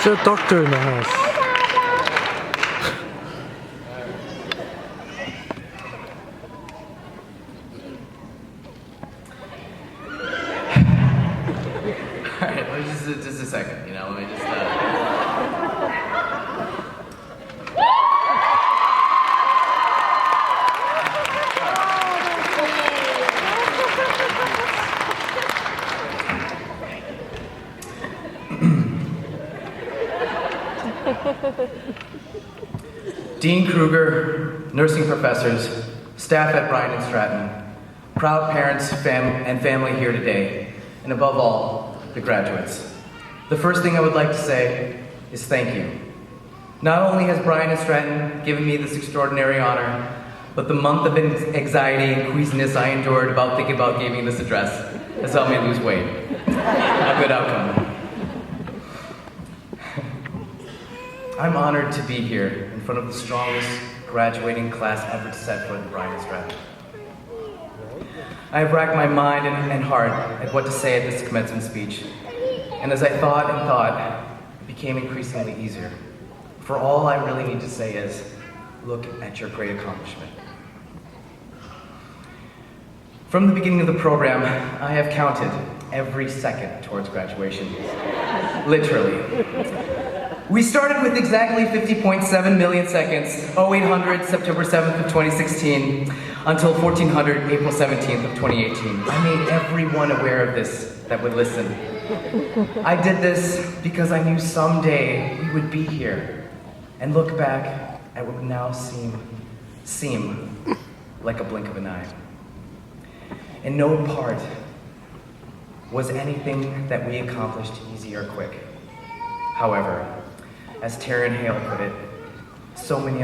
a doctor in the house. Alright, let me just a second, let me just, Dean Kruger, nursing professors, staff at Bryan and Stratton, proud parents and family here today, and above all, the graduates. The first thing I would like to say is thank you. Not only has Bryan and Stratton given me this extraordinary honor, but the month of anxiety and queasiness I endured about thinking about giving this address has helped me lose weight. A good outcome. I'm honored to be here in front of the strongest graduating class ever to set foot in Bryan and Stratton. I have racked my mind and heart at what to say at this commencement speech. And as I thought and thought, it became increasingly easier. For all I really need to say is, look at your great accomplishment. From the beginning of the program, I have counted every second towards graduation. Literally. We started with exactly 50.7 million seconds, 0800 September 7th of 2016, until 1400 April 17th of 2018. I made everyone aware of this that would listen. I did this because I knew someday we would be here and look back at what would now seem like a blink of an eye. In no part was anything that we accomplished easy or quick. However, as Taryn Hale put it, so many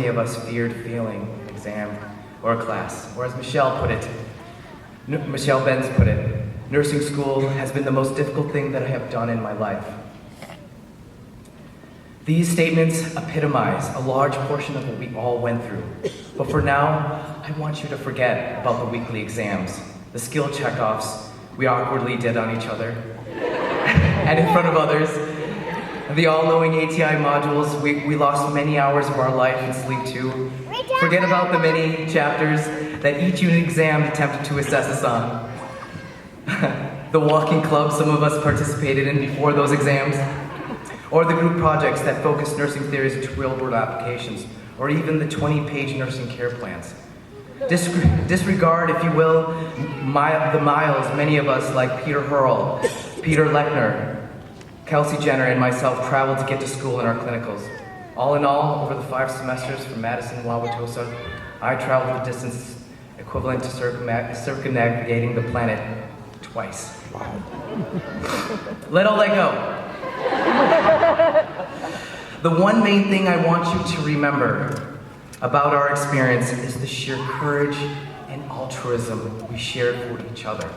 of us feared failing an exam or a class. Or as Michelle Benz put it, nursing school has been the most difficult thing that I have done in my life. These statements epitomize a large portion of what we all went through. But for now, I want you to forget about the weekly exams, the skill checkoffs we awkwardly did on each other, and in front of others, the all-knowing ATI modules we lost many hours of our life in sleep to. Forget about the many chapters that each unit exam attempted to assess us on. The walking club some of us participated in before those exams, or the group projects that focused nursing theories into real-world applications, or even the 20-page nursing care plans. Disregard, if you will, the miles many of us like Peter Hurl, Peter Lechner, Kelsey Jenner, and myself traveled to get to school in our clinicals. All in all, over the 5 semesters from Madison to Wauwatosa, I traveled the distance equivalent to circumnavigating the planet twice. Wow. Let all that go. The one main thing I want you to remember about our experience is the sheer courage and altruism we shared for each other,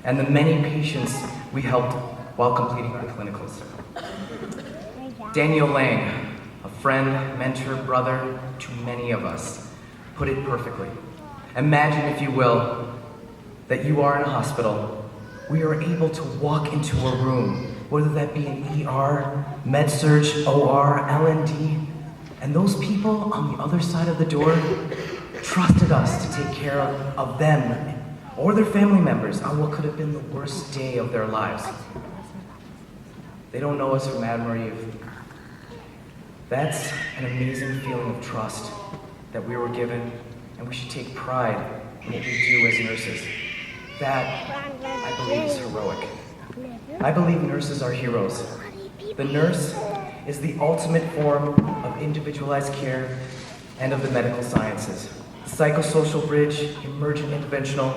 and the many patients we helped while completing our clinicals. Daniel Lang, a friend, mentor, brother to many of us, put it perfectly. Imagine, if you will, that you are in a hospital. We are able to walk into a room, whether that be an ER, med-surg, OR, L&D, and those people on the other side of the door trusted us to take care of them or their family members on what could have been the worst day of their lives. They don't know us from Adam or Eve. That's an amazing feeling of trust that we were given, and we should take pride in what we do as nurses. That, I believe, is heroic. I believe nurses are heroes. The nurse is the ultimate form of individualized care and of the medical sciences. The psychosocial bridge, emergent interventional,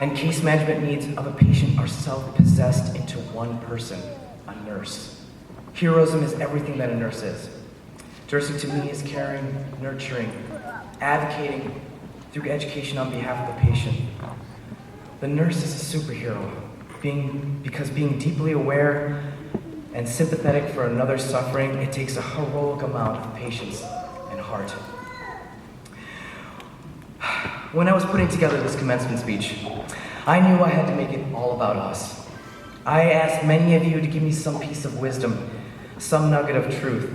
and case management needs of a patient are self-possessed into one person, a nurse. Heroism is everything that a nurse is. Nursing to me is caring, nurturing, advocating through education on behalf of the patient. The nurse is a superhero, because being deeply aware and sympathetic for another's suffering, it takes a heroic amount of patience and heart. When I was putting together this commencement speech, I knew I had to make it all about us. I asked many of you to give me some piece of wisdom some nugget of truth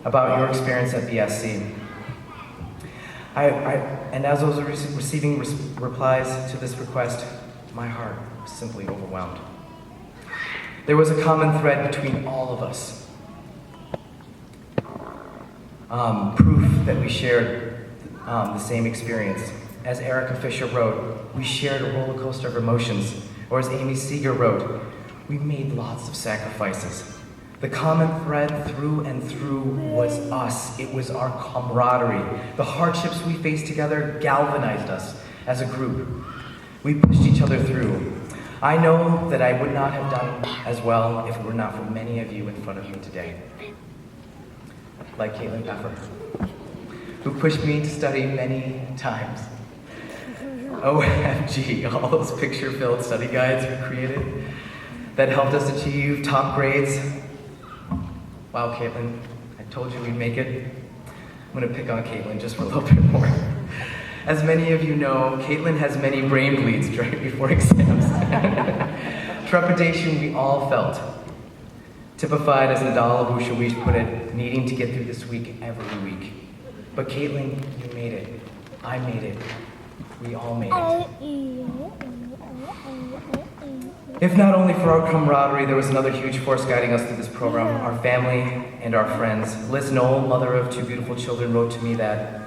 about your experience at BSC. And as I was receiving replies to this request, my heart was simply overwhelmed. There was a common thread between all of us. Proof that we shared the same experience. As Erica Fisher wrote, we shared a roller coaster of emotions. Or as Amy Seeger wrote, we made lots of sacrifices. The common thread through and through was us. It was our camaraderie. The hardships we faced together galvanized us as a group. We pushed each other through. I know that I would not have done as well if it were not for many of you in front of me today. Like Caitlin Peffer, who pushed me to study many times. OMG, all those picture-filled study guides we created that helped us achieve top grades. Wow, Caitlin, I told you we'd make it. I'm gonna pick on Caitlin just for a little bit more. As many of you know, Caitlin has many brain bleeds right before exams. Trepidation we all felt. Typified, as Nadal Abushawish put it, needing to get through this week every week. But Caitlin, you made it. I made it. We all made it. If not only for our camaraderie, there was another huge force guiding us through this program, our family and our friends. Liz Knoll, mother of 2 beautiful children, wrote to me that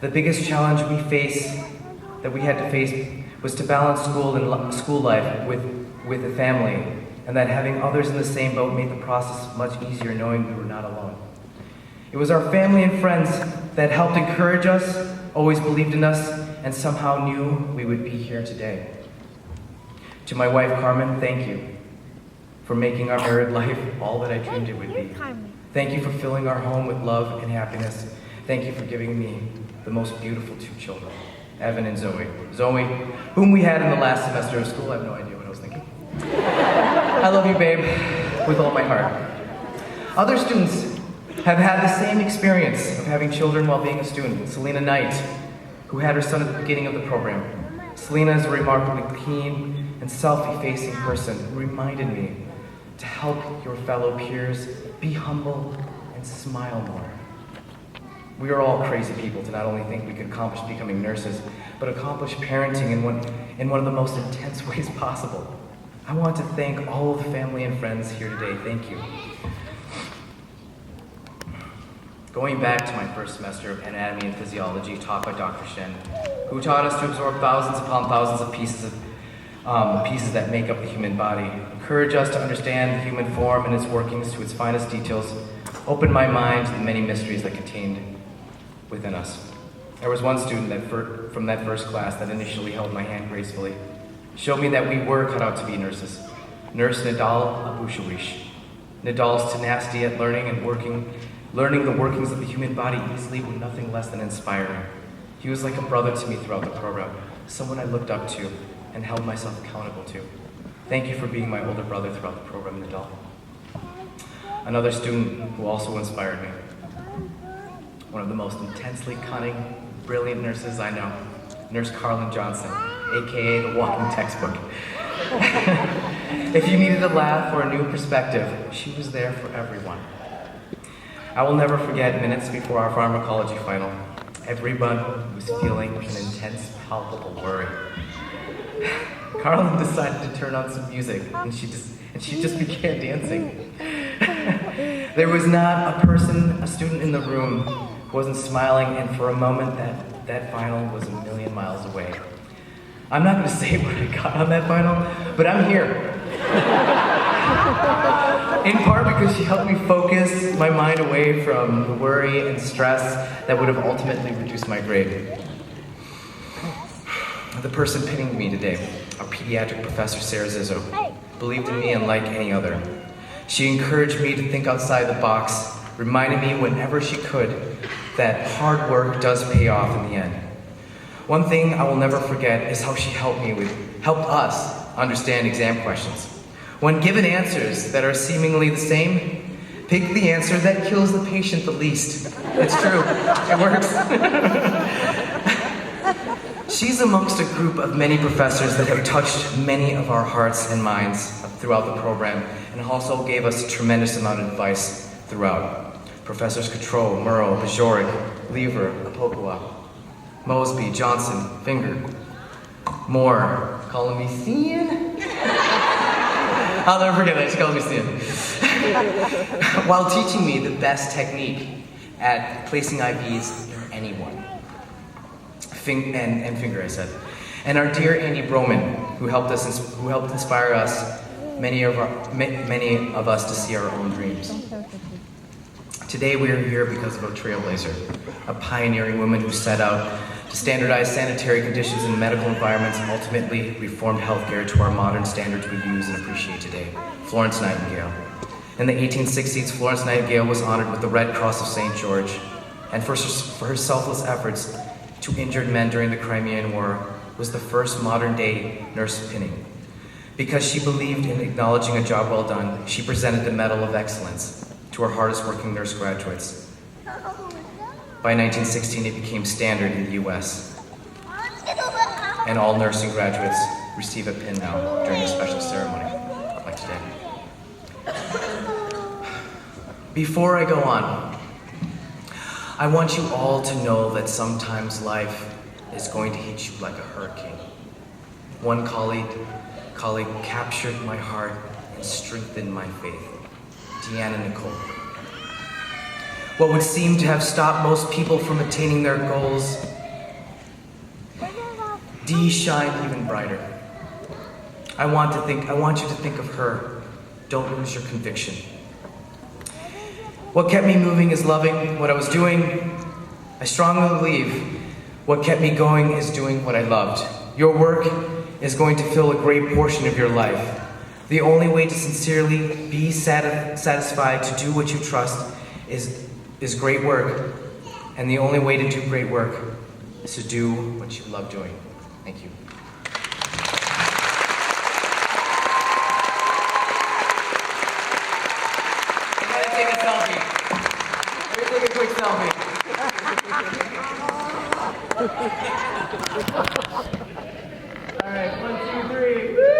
the biggest challenge that we had to face was to balance school life with a family, and that having others in the same boat made the process much easier knowing we were not alone. It was our family and friends that helped encourage us, always believed in us, and somehow knew we would be here today. To my wife, Carmen, thank you for making our married life all that I dreamed it would be. Thank you for filling our home with love and happiness. Thank you for giving me the most beautiful 2 children, Evan and Zoe. Zoe, whom we had in the last semester of school. I have no idea what I was thinking. I love you, babe, with all my heart. Other students have had the same experience of having children while being a student. Selena Knight, who had her son at the beginning of the program. Selena is a remarkably keen and self-effacing person who reminded me to help your fellow peers be humble and smile more. We are all crazy people to not only think we could accomplish becoming nurses, but accomplish parenting in one of the most intense ways possible. I want to thank all of the family and friends here today. Thank you. Going back to my first semester of anatomy and physiology taught by Dr. Shen, who taught us to absorb thousands upon thousands of pieces that make up the human body, encourage us to understand the human form and its workings to its finest details, opened my mind to the many mysteries that contained within us. There was one student from that first class that initially held my hand gracefully, showed me that we were cut out to be nurses. Nurse Nadal Abushawish. Nadal's tenacity at learning the workings of the human body easily were nothing less than inspiring. He was like a brother to me throughout the program, someone I looked up to and held myself accountable to. Thank you for being my older brother throughout the program, Nadal. Another student who also inspired me, one of the most intensely cunning, brilliant nurses I know, Nurse Carlin Johnson, AKA the walking textbook. If you needed a laugh or a new perspective, she was there for everyone. I will never forget minutes before our pharmacology final. Everyone was feeling an intense, palpable worry. Carlin decided to turn on some music, and she just began dancing. There was not a student in the room who wasn't smiling, and for a moment that final was a million miles away. I'm not going to say what I got on that final, but I'm here. In part because she helped me focus my mind away from the worry and stress that would have ultimately reduced my grade. The person pinning me today, our pediatric professor, Sarah Zizzo, believed in me unlike any other. She encouraged me to think outside the box, reminding me whenever she could that hard work does pay off in the end. One thing I will never forget is how she helped us understand exam questions. When given answers that are seemingly the same, pick the answer that kills the patient the least. It's true, it works. She's amongst a group of many professors that have touched many of our hearts and minds throughout the program, and also gave us a tremendous amount of advice throughout. Professors Cotreau, Murrow, Bajoric, Lever, Apokua, Mosby, Johnson, Finger, Moore, calling me Cian? I'll never forget that, she calls me Cian. While teaching me the best technique at placing IVs in anyone. And Finger, I said. And our dear Andy Broman, who helped inspire us, many of us to see our own dreams. Today we are here because of a trailblazer, a pioneering woman who set out to standardize sanitary conditions in medical environments and ultimately reformed healthcare to our modern standards we use and appreciate today, Florence Nightingale. In the 1860s, Florence Nightingale was honored with the Red Cross of St. George, and for her selfless efforts to injured men during the Crimean War, was the first modern-day nurse pinning. Because she believed in acknowledging a job well done, she presented the Medal of Excellence to our hardest-working nurse graduates. By 1916, it became standard in the US, and all nursing graduates receive a pin now during a special ceremony like today. Before I go on, I want you all to know that sometimes life is going to hit you like a hurricane. One colleague captured my heart and strengthened my faith. Deanna Nicole. What would seem to have stopped most people from attaining their goals, Dee shined even brighter. I want you to think of her. Don't lose your conviction. What kept me moving is loving what I was doing. I strongly believe what kept me going is doing what I loved. Your work is going to fill a great portion of your life. The only way to sincerely be satisfied to do what you trust is great work. And the only way to do great work is to do what you love doing. Thank you. Take a selfie. Let me take a quick selfie. All right, 1, 2, 3. Woo!